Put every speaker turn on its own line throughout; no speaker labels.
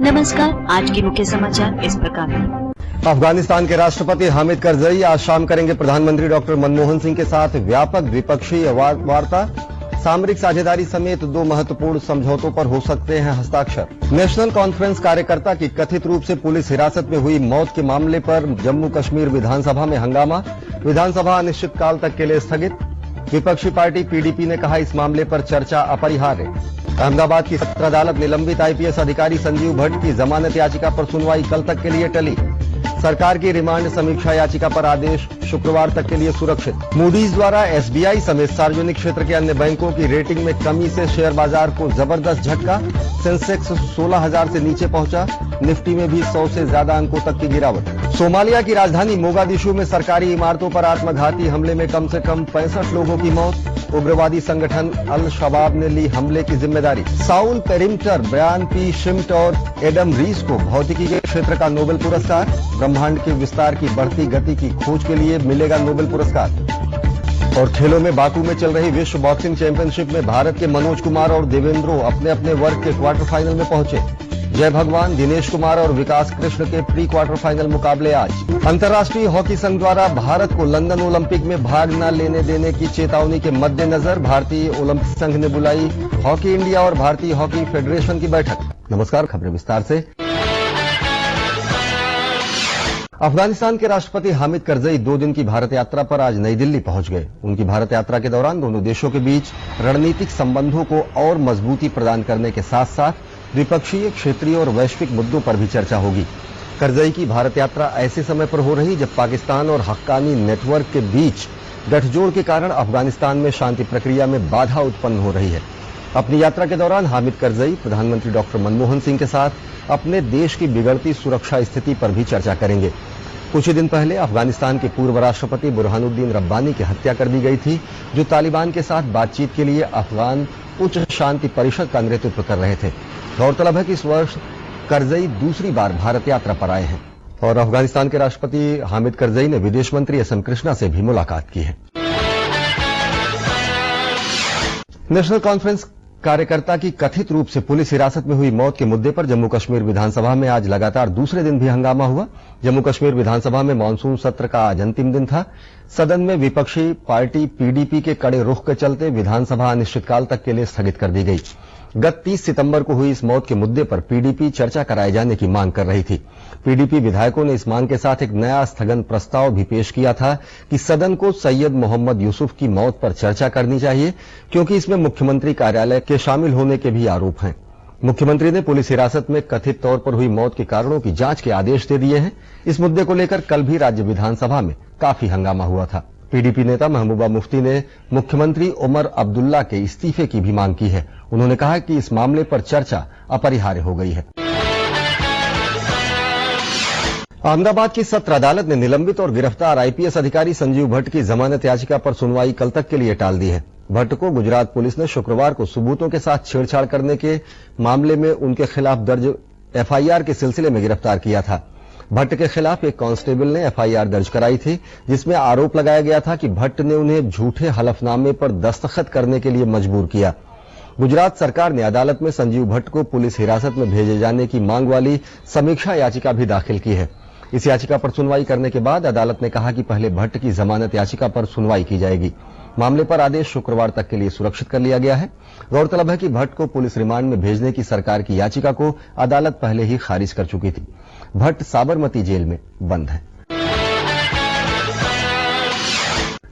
नमस्कार, आज के मुख्य समाचार इस प्रकार हैं।
अफगानिस्तान के राष्ट्रपति हामिद करजई आज शाम करेंगे प्रधानमंत्री डॉक्टर मनमोहन सिंह के साथ व्यापक द्विपक्षीय वार्ता। सामरिक साझेदारी समेत 2 महत्वपूर्ण समझौतों पर हो सकते हैं हस्ताक्षर। नेशनल कॉन्फ्रेंस कार्यकर्ता की कथित रूप से पुलिस हिरासत में हुई मौत के मामले पर जम्मू कश्मीर विधानसभा में हंगामा। विधानसभा अनिश्चितकाल तक के लिए स्थगित। विपक्षी पार्टी पीडीपी ने कहा इस मामले पर चर्चा अपरिहार्य। अहमदाबाद की सत्र अदालत निलंबित आईपीएस अधिकारी संजीव भट्ट की जमानत याचिका पर सुनवाई कल तक के लिए टली। सरकार की रिमांड समीक्षा याचिका पर आदेश शुक्रवार तक के लिए सुरक्षित। मूडीज द्वारा एसबीआई समेत सार्वजनिक क्षेत्र के अन्य बैंकों की रेटिंग में कमी से शेयर बाजार को जबरदस्त झटका। सेंसेक्स 16,000 से नीचे पहुंचा। निफ्टी में भी 100 से ज्यादा अंकों तक की गिरावट। सोमालिया की राजधानी मोगादिशु में सरकारी इमारतों पर आत्मघाती हमले में कम से कम 65 लोगों की मौत। उग्रवादी संगठन अल शबाब ने ली हमले की जिम्मेदारी। साउल पेरिमटर, ब्रायन पी शिम्ट और एडम रीस को भौतिकी के क्षेत्र का नोबेल पुरस्कार। ब्रह्मांड के विस्तार की बढ़ती गति की खोज के लिए मिलेगा नोबेल पुरस्कार। और खेलों में बाकू में चल रही विश्व बॉक्सिंग चैंपियनशिप में भारत के मनोज कुमार और देवेंद्रो अपने अपने वर्ग के क्वार्टर फाइनल में पहुंचे। जय भगवान, दिनेश कुमार और विकास कृष्ण के प्री क्वार्टर फाइनल मुकाबले आज। अंतर्राष्ट्रीय हॉकी संघ द्वारा भारत को लंदन ओलंपिक में भाग न लेने देने की चेतावनी के मद्देनजर भारतीय ओलंपिक संघ ने बुलाई हॉकी इंडिया और भारतीय हॉकी फेडरेशन की बैठक। नमस्कार, खबरें विस्तार से। अफगानिस्तान के राष्ट्रपति हामिद करजई 2 दिन की भारत यात्रा पर आज नई दिल्ली पहुंच गए। उनकी भारत यात्रा के दौरान दोनों देशों के बीच रणनीतिक संबंधों को और मजबूती प्रदान करने के साथ साथ द्विपक्षीय, क्षेत्रीय और वैश्विक मुद्दों पर भी चर्चा होगी। करजई की भारत यात्रा ऐसे समय पर हो रही जब पाकिस्तान और हक्कानी नेटवर्क के बीच गठजोड़ के कारण अफगानिस्तान में शांति प्रक्रिया में बाधा उत्पन्न हो रही है। अपनी यात्रा के दौरान हामिद करजई प्रधानमंत्री डॉक्टर मनमोहन सिंह के साथ अपने देश की बिगड़ती सुरक्षा स्थिति पर भी चर्चा करेंगे। कुछ ही दिन पहले अफगानिस्तान के पूर्व राष्ट्रपति बुरहानुद्दीन रब्बानी की हत्या कर दी गई थी, जो तालिबान के साथ बातचीत के लिए अफगान उच्च शांति परिषद का नेतृत्व कर रहे थे। गौरतलब है कि इस वर्ष करजई दूसरी बार भारत यात्रा पर आए हैं और अफगानिस्तान के राष्ट्रपति हामिद करजई ने विदेश मंत्री एस एम कृष्णा से भी मुलाकात की है। नेशनल कॉन्फ्रेंस कार्यकर्ता की कथित रूप से पुलिस हिरासत में हुई मौत के मुद्दे पर जम्मू कश्मीर विधानसभा में आज लगातार दूसरे दिन भी हंगामा हुआ। जम्मू कश्मीर विधानसभा में मानसून सत्र का आज अंतिम दिन था। सदन में विपक्षी पार्टी पीडीपी के कड़े रुख के चलते विधानसभा अनिश्चितकाल तक के लिए स्थगित कर दी गई। गत 30 सितंबर को हुई इस मौत के मुद्दे पर पीडीपी चर्चा कराए जाने की मांग कर रही थी। पीडीपी विधायकों ने इस मांग के साथ एक नया स्थगन प्रस्ताव भी पेश किया था कि सदन को सैयद मोहम्मद यूसुफ की मौत पर चर्चा करनी चाहिए, क्योंकि इसमें मुख्यमंत्री कार्यालय के शामिल होने के भी आरोप हैं। मुख्यमंत्री ने पुलिस हिरासत में कथित तौर पर हुई मौत के कारणों की जांच के आदेश दे दिए हैं। इस मुद्दे को लेकर कल भी राज्य विधानसभा में काफी हंगामा हुआ था। पीडीपी नेता महबूबा मुफ्ती ने मुख्यमंत्री उमर अब्दुल्ला के इस्तीफे की भी मांग की है। उन्होंने कहा कि इस मामले पर चर्चा अपरिहार्य हो गई है। अहमदाबाद की सत्र अदालत ने निलंबित और गिरफ्तार आईपीएस अधिकारी संजीव भट्ट की जमानत याचिका पर सुनवाई कल तक के लिए टाल दी है। भट्ट को गुजरात पुलिस ने शुक्रवार को सबूतों के साथ छेड़छाड़ करने के मामले में उनके खिलाफ दर्ज एफआईआर के सिलसिले में गिरफ्तार किया था। भट्ट के खिलाफ एक कांस्टेबल ने एफआईआर दर्ज कराई थी, जिसमें आरोप लगाया गया था कि भट्ट ने उन्हें झूठे हलफनामे पर दस्तखत करने के लिए मजबूर किया। गुजरात सरकार ने अदालत में संजीव भट्ट को पुलिस हिरासत में भेजे जाने की मांग वाली समीक्षा याचिका भी दाखिल की है। इस याचिका पर सुनवाई करने के बाद अदालत ने कहा कि पहले भट्ट की जमानत याचिका पर सुनवाई की जाएगी। मामले पर आदेश शुक्रवार तक के लिए सुरक्षित कर लिया गया है। गौरतलब है कि भट्ट को पुलिस रिमांड में भेजने की सरकार की याचिका को अदालत पहले ही खारिज कर चुकी थी। भट्ट साबरमती जेल में बंद है।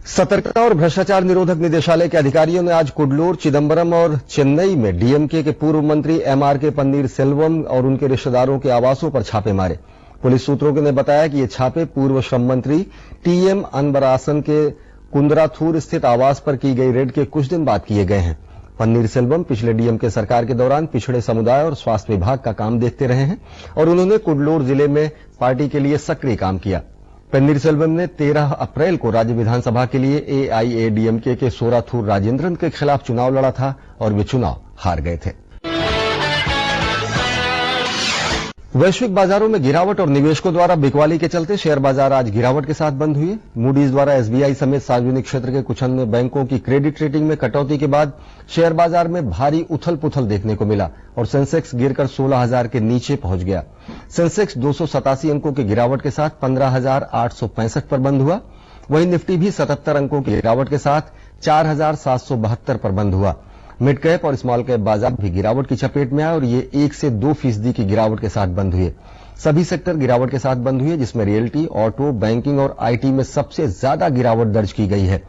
सतर्कता और भ्रष्टाचार निरोधक निदेशालय के अधिकारियों ने आज कुडलोर, चिदम्बरम और चेन्नई में डीएमके के पूर्व मंत्री एमआरके पन्नीर सेल्वम और उनके रिश्तेदारों के आवासों पर छापे मारे। पुलिस सूत्रों ने बताया कि ये छापे पूर्व श्रम मंत्री टीएम अनबरासन के कुंदराथूर स्थित आवास पर की गई रेड के कुछ दिन बाद किए गए हैं। पन्नीर सेल्वम पिछले डीएमके सरकार के दौरान पिछड़े समुदाय और स्वास्थ्य विभाग का काम देखते रहे हैं और उन्होंने कुडलोर जिले में पार्टी के लिए सक्रिय काम किया। पन्नीर सेल्वम ने 13 अप्रैल को राज्य विधानसभा के लिए एआईएडीएमके के सोराथूर राजेंद्रन के खिलाफ चुनाव लड़ा था और वे चुनाव हार गए थे। वैश्विक बाजारों में गिरावट और निवेशकों द्वारा बिकवाली के चलते शेयर बाजार आज गिरावट के साथ बंद हुए। मूडीज द्वारा एसबीआई समेत सार्वजनिक क्षेत्र के कुछ अन्य बैंकों की क्रेडिट रेटिंग में कटौती के बाद शेयर बाजार में भारी उथल पुथल देखने को मिला और सेंसेक्स गिरकर 16,000 के नीचे पहुंच गया। सेंसेक्स 287 अंकों की गिरावट के साथ 15,865 पर बंद हुआ। वहीं निफ्टी भी 77 अंकों की गिरावट के साथ 4,772 पर बंद हुआ। मिड कैप और स्मॉल कैप बाजार भी गिरावट की चपेट में आए और ये 1 से 2% की गिरावट के साथ बंद हुए। सभी सेक्टर गिरावट के साथ बंद हुए, जिसमें रियल्टी, ऑटो, बैंकिंग और आईटी में सबसे ज्यादा गिरावट दर्ज की गई है।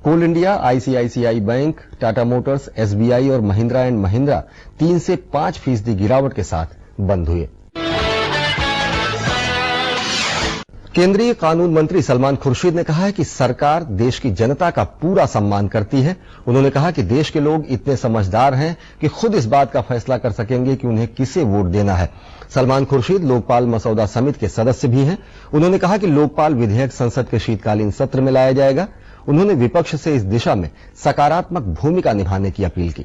Coal India, ICICI bank, Tata Motors, SBI और महिंद्रा एंड महिंद्रा 3 से 5% गिरावट के साथ बंद हुए। केंद्रीय कानून मंत्री सलमान खुर्शीद ने कहा है कि सरकार देश की जनता का पूरा सम्मान करती है। उन्होंने कहा कि देश के लोग इतने समझदार हैं कि खुद इस बात का फैसला कर सकेंगे कि उन्हें किसे वोट देना है। सलमान खुर्शीद लोकपाल मसौदा समिति के सदस्य भी हैं। उन्होंने कहा कि लोकपाल विधेयक संसद के शीतकालीन सत्र में लाया जाएगा। उन्होंने विपक्ष से इस दिशा में सकारात्मक भूमिका निभाने की अपील की।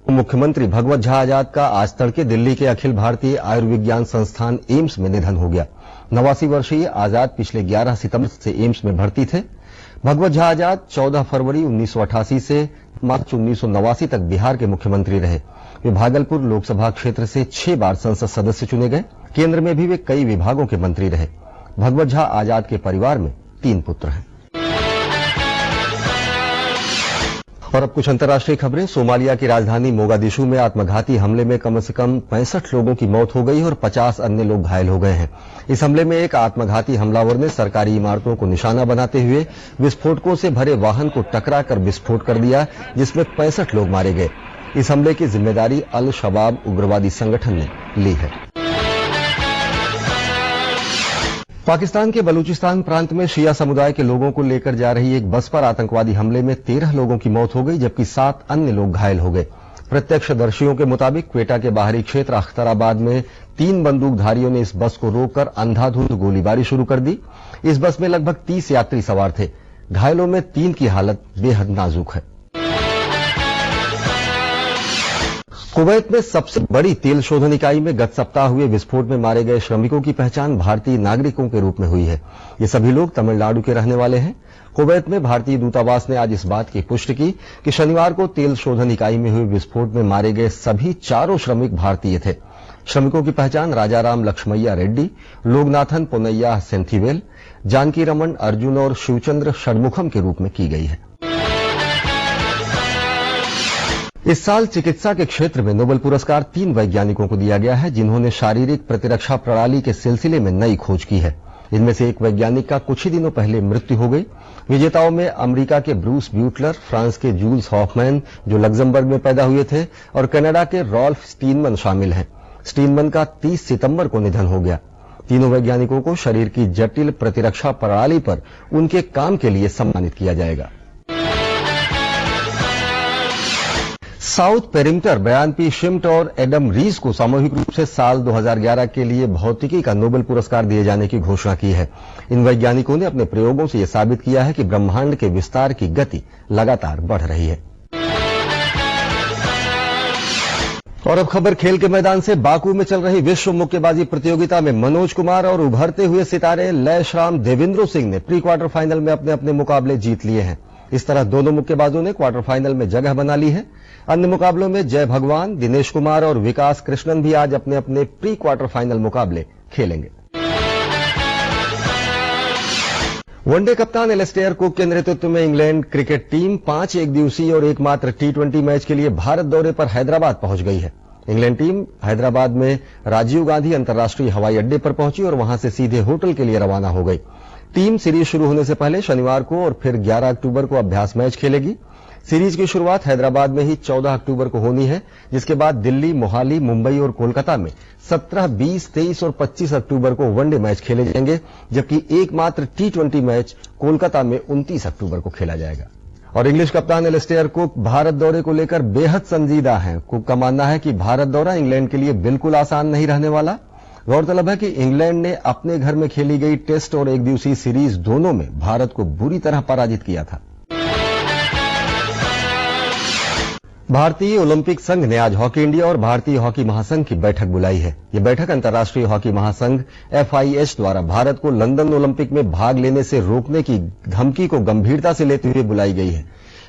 मुख्यमंत्री भगवत झा आजाद का आज तड़के दिल्ली के अखिल भारतीय आयुर्विज्ञान संस्थान एम्स में निधन हो गया। 89 वर्षीय आजाद पिछले 11 सितंबर से एम्स में भर्ती थे। भगवत झा आजाद 14 फरवरी 1988 से मार्च 1989 तक बिहार के मुख्यमंत्री रहे। वे भागलपुर लोकसभा क्षेत्र से 6 बार संसद सदस्य चुने गए। केंद्र में भी वे कई विभागों के मंत्री रहे। भगवत झा आजाद के परिवार में 3 पुत्र हैं। और अब कुछ अंतर्राष्ट्रीय खबरें। सोमालिया की राजधानी मोगादिशु में आत्मघाती हमले में कम से कम 65 लोगों की मौत हो गई और 50 अन्य लोग घायल हो गए हैं। इस हमले में एक आत्मघाती हमलावर ने सरकारी इमारतों को निशाना बनाते हुए विस्फोटकों से भरे वाहन को टकरा कर विस्फोट कर दिया, जिसमें 65 लोग मारे गए। इस हमले की जिम्मेदारी अल शबाब उग्रवादी संगठन ने ली है। पाकिस्तान के बलूचिस्तान प्रांत में शिया समुदाय के लोगों को लेकर जा रही एक बस पर आतंकवादी हमले में 13 लोगों की मौत हो गई, जबकि 7 अन्य लोग घायल हो गए। प्रत्यक्षदर्शियों के मुताबिक क्वेटा के बाहरी क्षेत्र अख्तराबाद में 3 बंदूकधारियों ने इस बस को रोककर अंधाधुंध गोलीबारी शुरू कर दी। इस बस में लगभग 30 यात्री सवार थे। घायलों में 3 की हालत बेहद नाजुक है। कुवैत में सबसे बड़ी तेल शोधन इकाई में गत सप्ताह हुए विस्फोट में मारे गए श्रमिकों की पहचान भारतीय नागरिकों के रूप में हुई है। ये सभी लोग तमिलनाडु के रहने वाले हैं। कुवैत में भारतीय दूतावास ने आज इस बात की पुष्टि की कि शनिवार को तेल शोधन इकाई में हुए विस्फोट में मारे गए सभी 4 श्रमिक भारतीय थे। श्रमिकों की पहचान राजाराम लक्ष्मैया रेड्डी, लोगनाथन पोनैया सेंथिवेल, जानकी रमन अर्जुन और शिवचंद्र षणमुखम के रूप में की गई है। इस साल चिकित्सा के क्षेत्र में नोबेल पुरस्कार 3 वैज्ञानिकों को दिया गया है, जिन्होंने शारीरिक प्रतिरक्षा प्रणाली के सिलसिले में नई खोज की है। इनमें से एक वैज्ञानिक का कुछ ही दिनों पहले मृत्यु हो गई। विजेताओं में अमेरिका के ब्रूस ब्यूटलर, फ्रांस के जूल्स हॉफमैन जो लग्जमबर्ग में पैदा हुए थे, और कनाडा के रॉल्फ स्टीनमन शामिल हैं। स्टीनमन का 30 सितंबर को निधन हो गया। तीनों वैज्ञानिकों को शरीर की जटिल प्रतिरक्षा प्रणाली पर उनके काम के लिए सम्मानित किया जाएगा। साउथ पेरिमीटर ब्रायन पी शिम्ट और एडम रीस को सामूहिक रूप से साल 2011 के लिए भौतिकी का नोबेल पुरस्कार दिए जाने की घोषणा की है। इन वैज्ञानिकों ने अपने प्रयोगों से यह साबित किया है कि ब्रह्मांड के विस्तार की गति लगातार बढ़ रही है। और अब खबर खेल के मैदान से। बाकू में चल रही विश्व मुक्केबाजी प्रतियोगिता में मनोज कुमार और उभरते हुए सितारे लयश्राम देवेंद्र सिंह ने प्री क्वार्टर फाइनल में अपने अपने मुकाबले जीत लिए हैं। इस तरह दोनों मुक्केबाजों ने क्वार्टर फाइनल में जगह बना ली है। अन्य मुकाबलों में जय भगवान, दिनेश कुमार और विकास कृष्णन भी आज अपने अपने प्री क्वार्टर फाइनल मुकाबले खेलेंगे। वनडे कप्तान एलिस्टेयर कुक के नेतृत्व में इंग्लैंड क्रिकेट टीम 5 एकदिवसीय और एकमात्र T20 मैच के लिए भारत दौरे पर हैदराबाद पहुंच गई है। इंग्लैंड टीम हैदराबाद में राजीव गांधी अंतर्राष्ट्रीय हवाई अड्डे पर पहुंची और वहां से सीधे होटल के लिए रवाना हो गई। टीम सीरीज शुरू होने से पहले शनिवार को और फिर 11 अक्टूबर को अभ्यास मैच खेलेगी। सीरीज की शुरुआत हैदराबाद में ही 14 अक्टूबर को होनी है, जिसके बाद दिल्ली, मोहाली, मुंबई और कोलकाता में 17, 20, 23 और 25 अक्टूबर को वनडे मैच खेले जाएंगे, जबकि एकमात्र T20 मैच कोलकाता में 29 अक्टूबर को खेला जाएगा। और इंग्लिश कप्तान एलिस्टेयर कुक भारत दौरे को लेकर बेहद संजीदा हैं। कुक का मानना है कि भारत दौरा इंग्लैंड के लिए बिल्कुल आसान नहीं रहने वाला। गौरतलब है कि इंग्लैंड ने अपने घर में खेली गई टेस्ट और एकदिवसीय सीरीज दोनों में भारत को बुरी तरह पराजित किया था। भारतीय ओलंपिक संघ ने आज हॉकी इंडिया और भारतीय हॉकी महासंघ की बैठक बुलाई है। यह बैठक अंतर्राष्ट्रीय हॉकी महासंघ FIH द्वारा भारत को लंदन ओलंपिक में भाग लेने से रोकने की धमकी को गंभीरता से लेते हुए बुलाई गई है।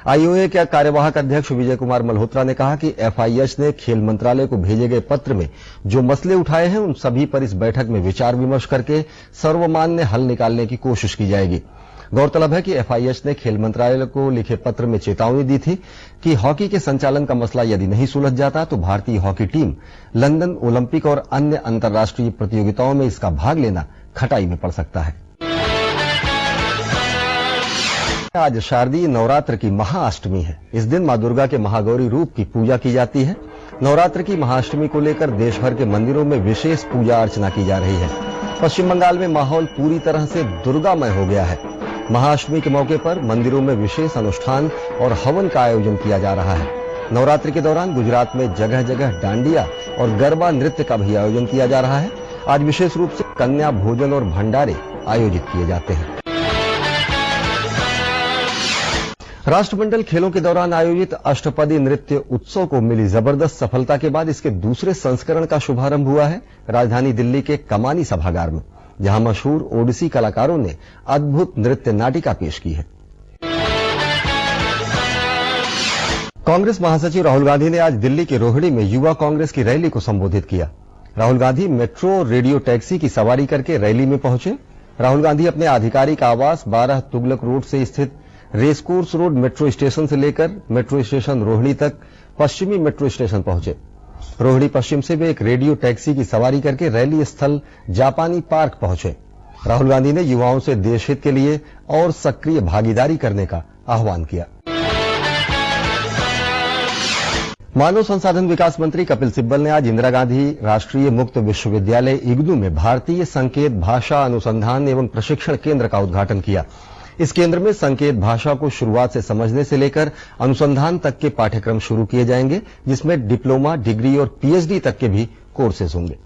IOA के कार्यवाहक अध्यक्ष विजय कुमार मल्होत्रा ने कहा कि FIH ने खेल मंत्रालय को भेजे गए पत्र में जो मसले उठाए हैं उन सभी पर इस बैठक में विचार विमर्श करके सर्वमान्य हल निकालने की कोशिश की जाएगी। गौरतलब है कि FIH ने खेल मंत्रालय को लिखे पत्र में चेतावनी दी थी कि हॉकी के संचालन का मसला यदि नहीं सुलझ जाता तो भारतीय हॉकी टीम लंदन ओलंपिक और अन्य अंतर्राष्ट्रीय प्रतियोगिताओं में इसका भाग लेना खटाई में पड़ सकता है। आज शारदीय नवरात्र की महाअष्टमी है। इस दिन मां दुर्गा के महागौरी रूप की पूजा की जाती है। नवरात्र की महाअष्टमी को लेकर देश भर के मंदिरों में विशेष पूजा अर्चना की जा रही है। पश्चिम बंगाल में माहौल पूरी तरह से दुर्गामय हो गया है। महाअष्टमी के मौके पर मंदिरों में विशेष अनुष्ठान और हवन का आयोजन किया जा रहा है। नवरात्रि के दौरान गुजरात में जगह जगह डांडिया और गरबा नृत्य का भी आयोजन किया जा रहा है। आज विशेष रूप से कन्या भोजन और भंडारे आयोजित किए जाते हैं। राष्ट्रमंडल खेलों के दौरान आयोजित अष्टपदी नृत्य उत्सव को मिली जबरदस्त सफलता के बाद इसके दूसरे संस्करण का शुभारंभ हुआ है राजधानी दिल्ली के कमानी सभागार में, जहां मशहूर ओडिसी कलाकारों ने अद्भुत नृत्य नाटिका पेश की है। कांग्रेस महासचिव राहुल गांधी ने आज दिल्ली के रोहिणी में युवा कांग्रेस की रैली को संबोधित किया। Rahul Gandhi metro radio taxi की सवारी करके रैली में पहुंचे। राहुल गांधी अपने आधिकारिक आवास 12 तुगलक रोड से स्थित रेसकोर्स रोड मेट्रो स्टेशन से लेकर मेट्रो स्टेशन रोहिणी तक पश्चिमी मेट्रो स्टेशन पहुंचे। रोहिणी पश्चिम से वे एक रेडियो टैक्सी की सवारी करके रैली स्थल जापानी पार्क पहुंचे। राहुल गांधी ने युवाओं से देश हित के लिए और सक्रिय भागीदारी करने का आह्वान किया। मानव संसाधन विकास मंत्री कपिल सिब्बल ने आज इंदिरा गांधी राष्ट्रीय मुक्त विश्वविद्यालय इग्नू में भारतीय संकेत भाषा अनुसंधान एवं प्रशिक्षण केंद्र का उद्घाटन किया। इस केंद्र में संकेत भाषा को शुरुआत से समझने से लेकर अनुसंधान तक के पाठ्यक्रम शुरू किए जाएंगे, जिसमें डिप्लोमा, डिग्री और PhD तक के भी कोर्सेज होंगे।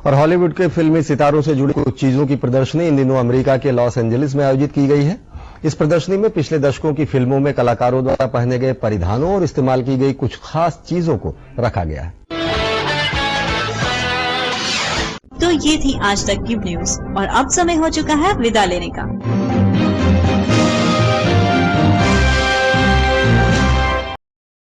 और हॉलीवुड के फिल्मी सितारों से जुड़ी कुछ चीजों की प्रदर्शनी इन दिनों अमेरिका के लॉस एंजलिस में आयोजित की गई है। इस प्रदर्शनी में पिछले दशकों की फिल्मों में कलाकारों द्वारा पहने गए परिधानों और इस्तेमाल की गई कुछ खास चीजों को रखा गया है।
तो ये थी आज तक की न्यूज और अब समय हो चुका है विदा लेने का।